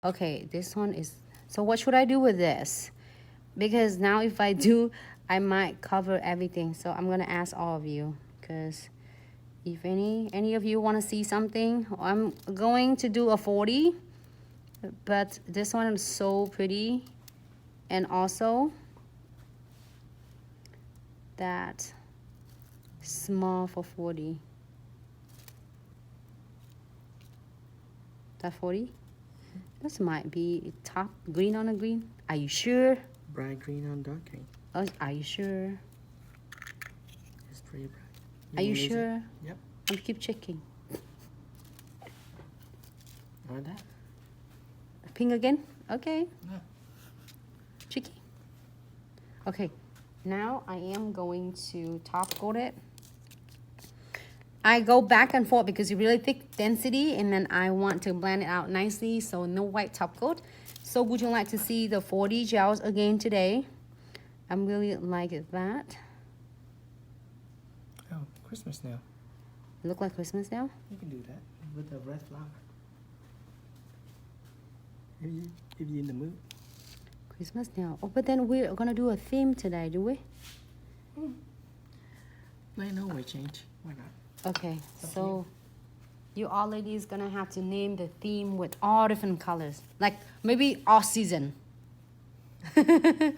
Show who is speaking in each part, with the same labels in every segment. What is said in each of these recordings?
Speaker 1: Okay, this one is, so what should I do with this? Because now if I do, I might cover everything. So I'm gonna ask all of you, because if any of you want to see something, I'm going to do a 40, but this one is so pretty. And also that small for 40. That 40? This might be top green on a green. Are you sure?
Speaker 2: Bright green on dark green.
Speaker 1: Oh, are you sure?
Speaker 2: It's pretty bright.
Speaker 1: Are you sure?
Speaker 2: Yep.
Speaker 1: I'll keep checking.
Speaker 2: Or that.
Speaker 1: Pink again? Okay.
Speaker 2: No.
Speaker 1: Cheeky. Okay. Now I am going to top coat it. I go back and forth because it's really thick density, and then I want to blend it out nicely, so no white top coat. So would you like to see the 40 gels again today? I'm really like that.
Speaker 2: Oh, Christmas now.
Speaker 1: Look like Christmas now?
Speaker 2: You can do that with the red flower. If you're in the mood.
Speaker 1: Christmas now. Oh, but then we're gonna do a theme today, do we?
Speaker 2: I know we change. Why not?
Speaker 1: Okay, so you all ladies gonna have to name the theme with all different colors. Like maybe all season. I'm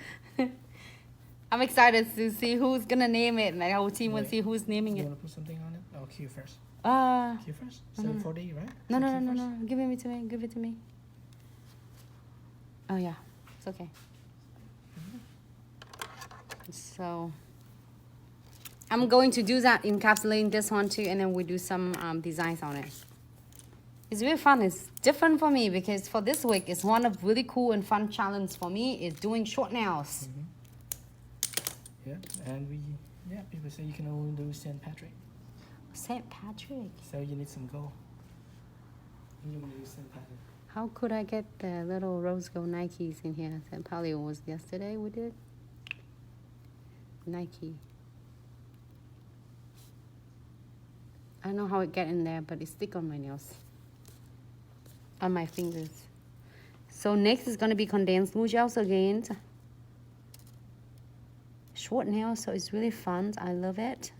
Speaker 1: excited to see who's gonna name it, and the whole team will see who's naming
Speaker 2: You
Speaker 1: it.
Speaker 2: want to put something on it? Oh, Q first. Q first?
Speaker 1: No,
Speaker 2: 740, right?
Speaker 1: no,
Speaker 2: So
Speaker 1: no,
Speaker 2: Q
Speaker 1: no, no,
Speaker 2: first?
Speaker 1: no. Give it to me. Give it to me. Oh yeah, it's okay. So I'm going to do that, encapsulating this one too, and then we do some designs on it. It's really fun. It's different for me because for this week, it's one of really cool and fun challenge for me is doing short nails.
Speaker 2: Yeah, and people say you can only do St. Patrick.
Speaker 1: St. Patrick.
Speaker 2: So you need some gold. You want to use St. Patrick.
Speaker 1: How could I get the little rose gold Nikes in here? That probably was yesterday we did. Nike. I don't know how it get in there, but it stick on my nails. On my fingers. So next is gonna be condensed glue gels again. Short nails, so it's really fun. I love it.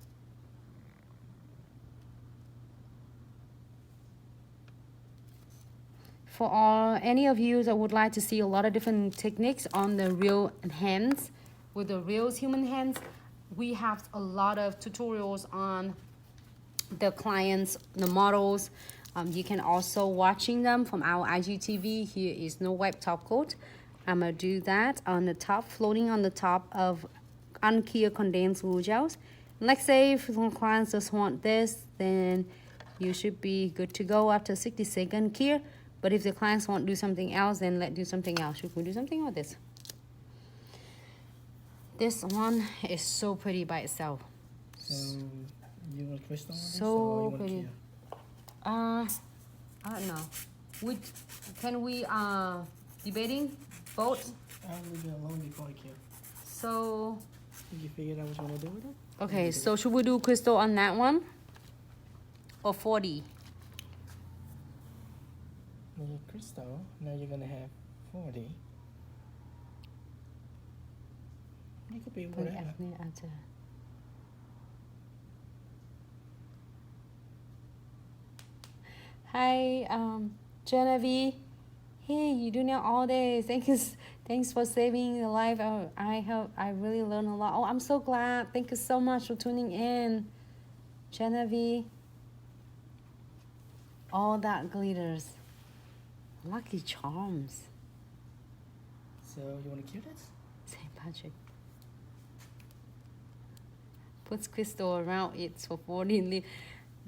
Speaker 1: For any of you that would like to see a lot of different techniques on the real hands, with the real human hands, we have a lot of tutorials on the clients, the models. You can also watching them from our IGTV. Here is no wipe top coat. I'm gonna do that on the top, floating on the top of unclear condensed glue gels. Like say if some clients just want this, then you should be good to go after 60 second clear. But if the clients want to do something else, then let's do something else. Should we do something with this? This one is so pretty by itself.
Speaker 2: So you want crystal on this,
Speaker 1: So
Speaker 2: or you want
Speaker 1: pretty.
Speaker 2: clear?
Speaker 1: I don't know. Can we debating both?
Speaker 2: I'll leave it alone before I clear.
Speaker 1: So
Speaker 2: Did you figure out what you want to do with it?
Speaker 1: okay, so should we do crystal on that one? Or 40?
Speaker 2: Your crystal, now you're gonna have 40. It could be whatever.
Speaker 1: Hi, Genevieve. Hey, you do now all day. Thanks for saving the life. I really learned a lot. Oh, I'm so glad. Thank you so much for tuning in, Genevieve. All that glitters. Lucky Charms.
Speaker 2: So you want to cure this?
Speaker 1: St. Patrick. Puts crystal around it for 40.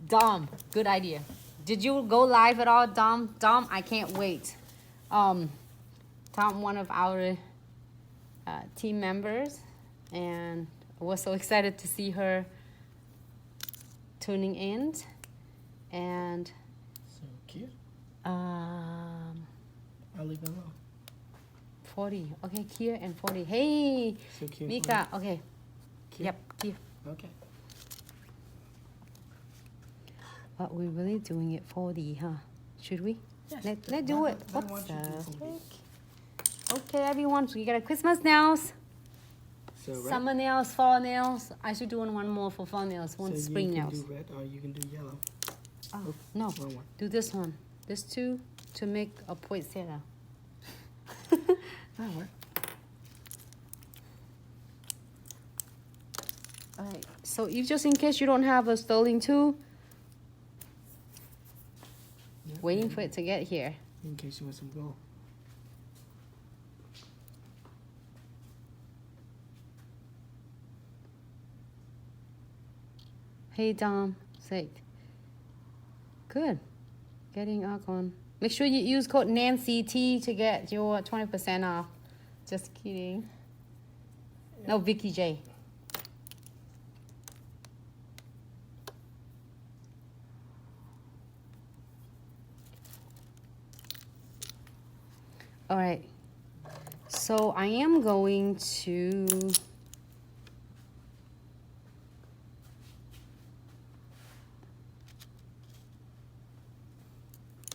Speaker 1: Dom, good idea. Did you go live at all, Dom? Dom, I can't wait. Tom, one of our team members, and I was so excited to see her tuning in. And
Speaker 2: So cure.
Speaker 1: I'll
Speaker 2: leave it alone.
Speaker 1: 40. Okay, Kier and 40. Hey,
Speaker 2: So cure.
Speaker 1: Mika. Okay.
Speaker 2: Cure?
Speaker 1: Yep, Kier.
Speaker 2: Okay.
Speaker 1: But we're really doing it 40, huh? Should we?
Speaker 2: Yes.
Speaker 1: Let's do it.
Speaker 2: I
Speaker 1: What
Speaker 2: want
Speaker 1: the
Speaker 2: you to complete.
Speaker 1: heck? Okay, everyone, so you got a Christmas nails,
Speaker 2: So red.
Speaker 1: summer nails, fall nails. I should do one more for fall nails, one
Speaker 2: So
Speaker 1: spring
Speaker 2: you can
Speaker 1: nails.
Speaker 2: do red or you can do yellow.
Speaker 1: Oh, no,
Speaker 2: Wrong one.
Speaker 1: do this one. This two to make a poinsettia.
Speaker 2: That'll work.
Speaker 1: Alright, so if just in case you don't have a sterling tool,
Speaker 2: Yeah,
Speaker 1: waiting
Speaker 2: and
Speaker 1: for it to get here.
Speaker 2: in case you want some gold.
Speaker 1: Hey Dom, say good. Getting on. Make sure you use code Nancy T to get your 20% off. Just kidding. No, Vicky J. All right. So I am going to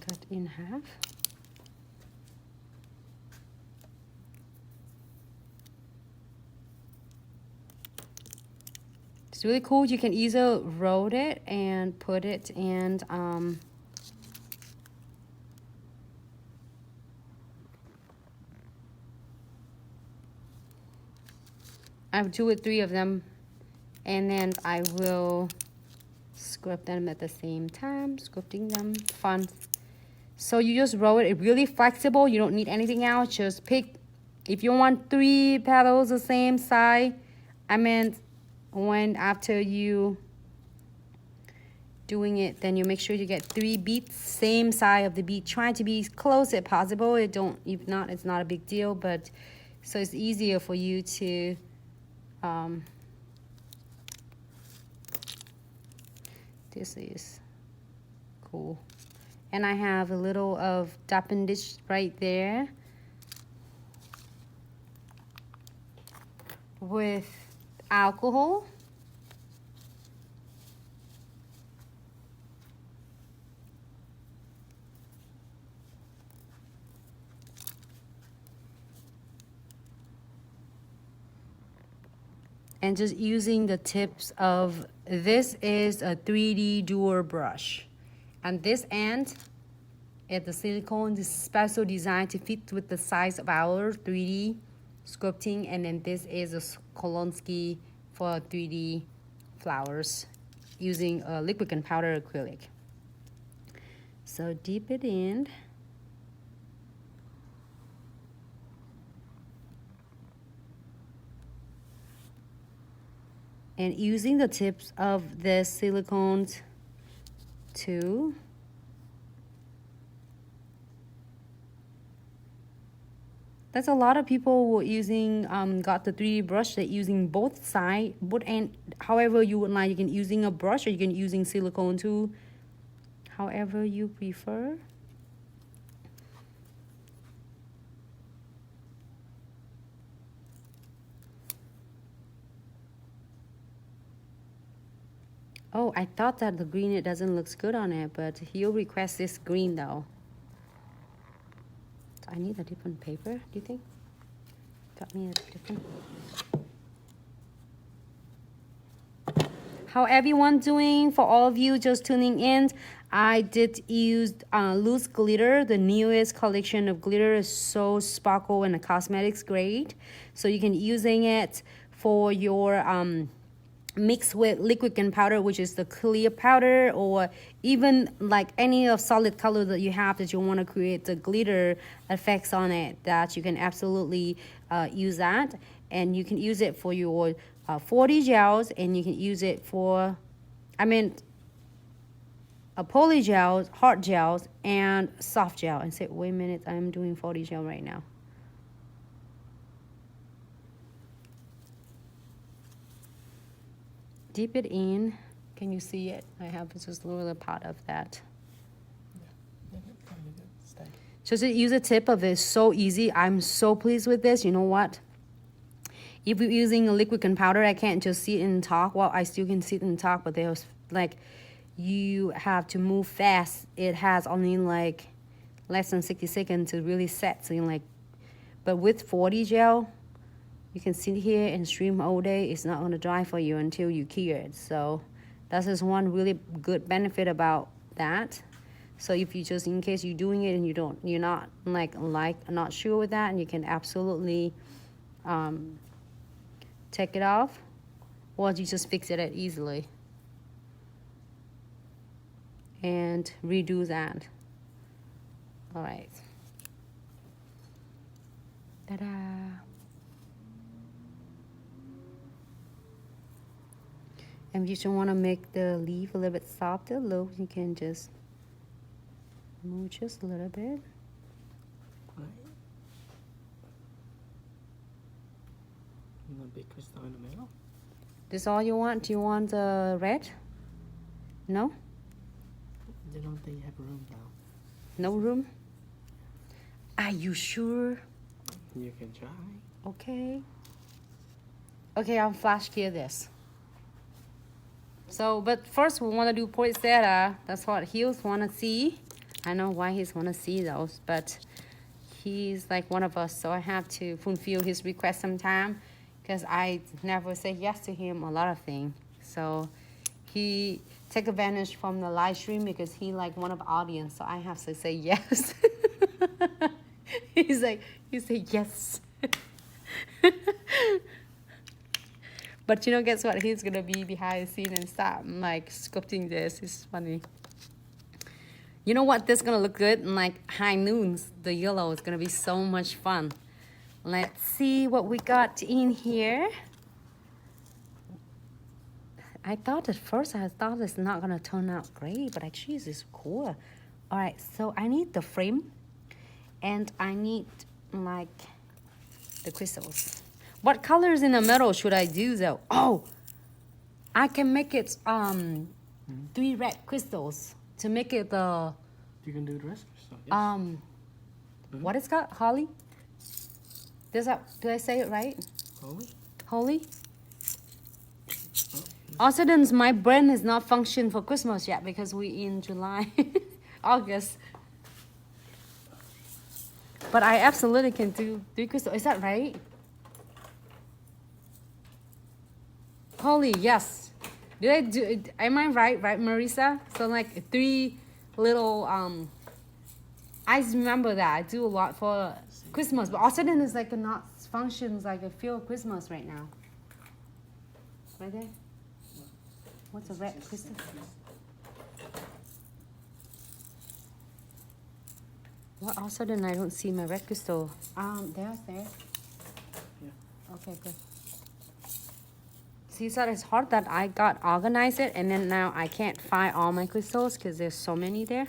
Speaker 1: cut in half. It's really cool. You can either roll it and put it in I'll do it 3 of them, and then I will script them at the same time, scripting them, fun. So you just roll it. It's really flexible. You don't need anything else. Just pick, if you want 3 petals the same size, I meant when after you doing it, then you make sure you get 3 beads, same size of the bead. Try to be close as possible. It don't, if not, it's not a big deal, but so it's easier for you to this is cool. And I have a little of Dapendish right there with alcohol. And just using the tips of, this is a 3D dual brush. And this end is the silicone, this special design to fit with the size of our 3D sculpting. And then this is a Kolonsky for 3D flowers using a liquid gunpowder acrylic. So dip it in. And using the tips of the silicones too. That's a lot of people were using got the 3D brush that using both side, both end. However you would like, you can using a brush or you can using silicone too. However you prefer. Oh, I thought that the green, it doesn't look good on it, but he'll request this green though. So I need a different paper, do you think? Got me a different. How everyone doing? For all of you just tuning in, I did use loose glitter. The newest collection of glitter is so sparkle and a cosmetics grade. So you can using it for your mix with liquid gunpowder, which is the clear powder, or even like any of solid color that you have that you want to create the glitter effects on it, that you can absolutely use that. And you can use it for your 40 gels, and you can use it for, I mean, a poly gels, hard gels, and soft gel. And say, wait a minute, I'm doing 40 gel right now. Dip it in. Can you see it? I have just a little part of that. Just use a tip of it. So easy. I'm so pleased with this. You know what? If you're using a liquid gunpowder, I can't just sit and talk. Well, I still can sit and talk, but there's like, you have to move fast. It has only like less than 60 seconds to really set. So you're like, but with 40 gel, you can sit here and stream all day. It's not gonna dry for you until you cure it. So that's just one really good benefit about that. So if you just, in case you're doing it and you're not not sure with that, and you can absolutely take it off, or you just fix it easily and redo that. All right. Ta-da. And if you just want to make the leaf a little bit softer, look, you can just move just a little bit.
Speaker 2: Right. And a big crystal in the middle.
Speaker 1: This all you want? Do you want the red? No?
Speaker 2: I don't think you have room now.
Speaker 1: No room? Are you sure?
Speaker 2: You can try.
Speaker 1: Okay. Okay, I'll flash clear this. So, but first we want to do poinsettia. That's what he's want to see. I know why he's want to see those, but he's like one of us, so I have to fulfill his request sometime, because I never say yes to him a lot of things. So he take advantage from the live stream because he like one of the audience, so I have to say yes. He's like, you say yes. But you know, guess what? He's gonna be behind the scene and start like sculpting this. It's funny. You know what? This is gonna look good in like high noons. The yellow is gonna be so much fun. Let's see what we got in here. I thought at first, it's not gonna turn out great, but actually it's cool. All right, so I need the frame, and I need like the crystals. What colors in the middle should I do though? Oh, I can make it 3 red crystals to make it the
Speaker 2: You can do the rest crystal. Yes.
Speaker 1: what is called? Holly? Do I say it right?
Speaker 2: Holy?
Speaker 1: Holy? Also, then my brain is not functioning for Christmas yet because we in July, August. But I absolutely can do 3 crystals. Is that right? Holy, yes. Did I do it? Am I right, Marisa? So like 3 little I remember that I do a lot for Christmas, but also then it's like not functions like I feel Christmas right now. Right there. What's a red crystal? What? All of a sudden I don't see my red crystal. There.
Speaker 2: Yeah.
Speaker 1: Okay, good. See, so it's hard that I got organized it, and then now I can't find all my crystals because there's so many there.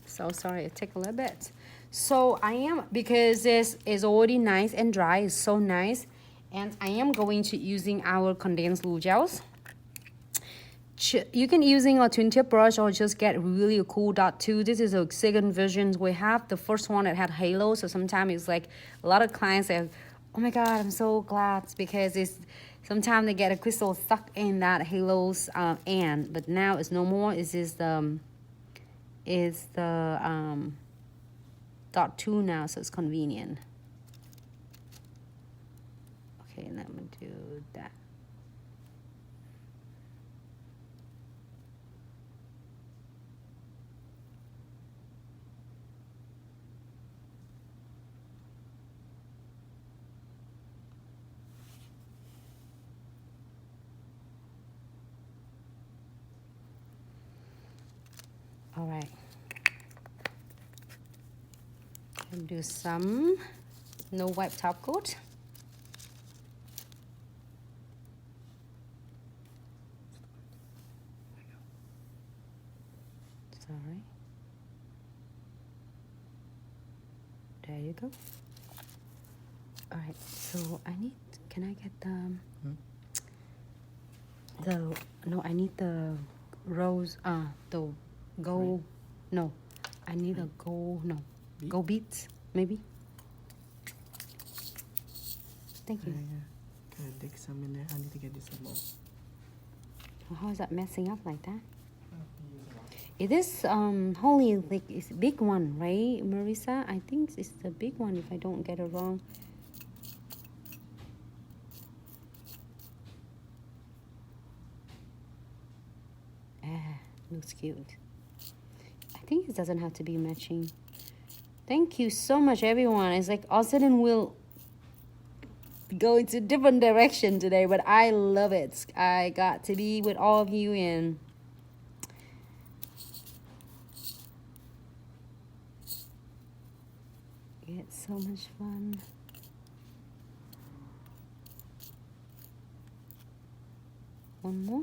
Speaker 1: So sorry, it took a little bit. So I am, because this is already nice and dry, it's so nice, and I am going to using our condensed glue gels. You can using a twin tip brush or just get really a cool dot 2. This is a second version. We have the first one that had halo, so sometimes it's like a lot of clients say, oh my god, I'm so glad, because it's sometimes they get a crystal stuck in that halo's end, but now it's no more. It's just the dot 2 now, so it's convenient. Okay, let me do that. All right. And do some no wipe top coat. Sorry. There you go. All right. So I need. Can I get I need the rose. The gold. No, I need a gold. No, gold beads maybe. Thank you.
Speaker 2: Can I dig some in there? I need to get this some more.
Speaker 1: How is that messing up like that? It is holy, like it's a big one, right, Marisa? I think it's the big one if I don't get it wrong. Looks cute. I think it doesn't have to be matching. Thank you so much, everyone. It's like all of a sudden we'll go into different direction today, but I love it. I got to be with all of you and it's so much fun. One more.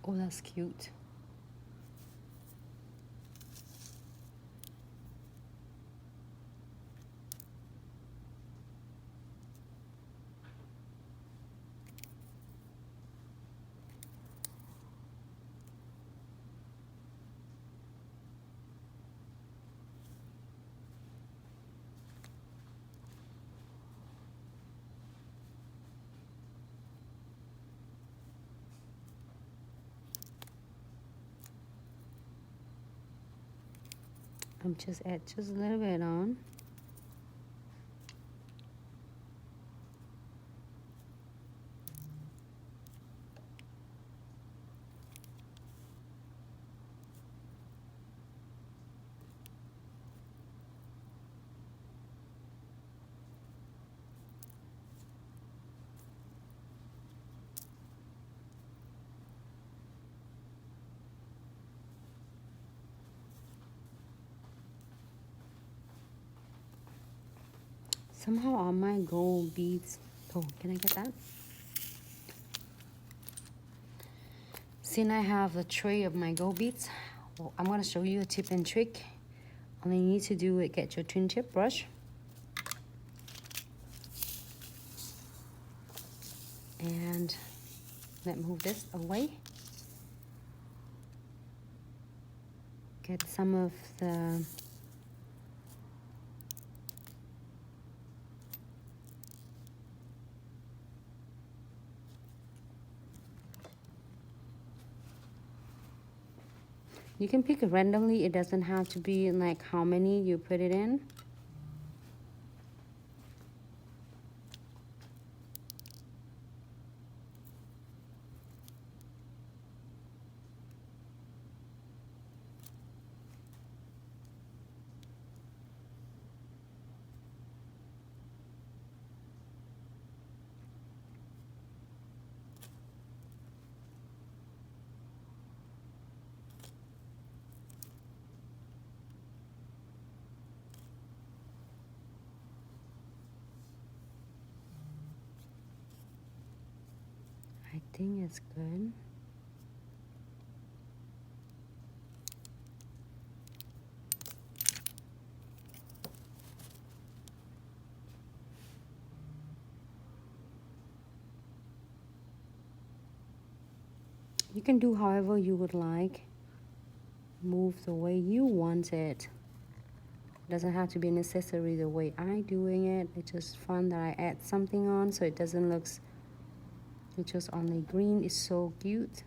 Speaker 1: Oh, that's cute. I'm just add just a little bit on. Somehow all my gold beads, oh, can I get that? Since I have a tray of my gold beads, well, I'm gonna show you a tip and trick. All you need to do is get your twin tip brush and let me move this away. Get some of the you can pick it randomly. It doesn't have to be like how many you put it in. I think it's good. You can do however you would like. Move the way you want it. Doesn't have to be necessary the way I'm doing it. It's just fun that I add something on so it doesn't look, it's just only green. It's so cute.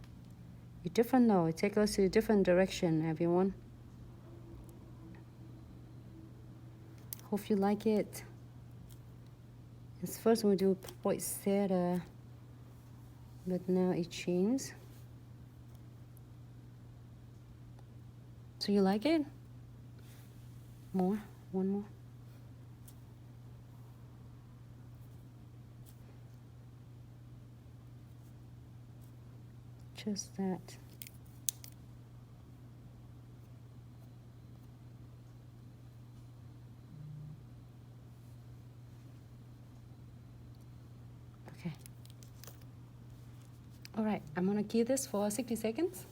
Speaker 1: It's different though. It takes us to a different direction, everyone. Hope you like it. At first we do poinsettia, but now it changed. So you like it? More? One more? Just that. Okay. All right, I'm gonna keep this for 60 seconds.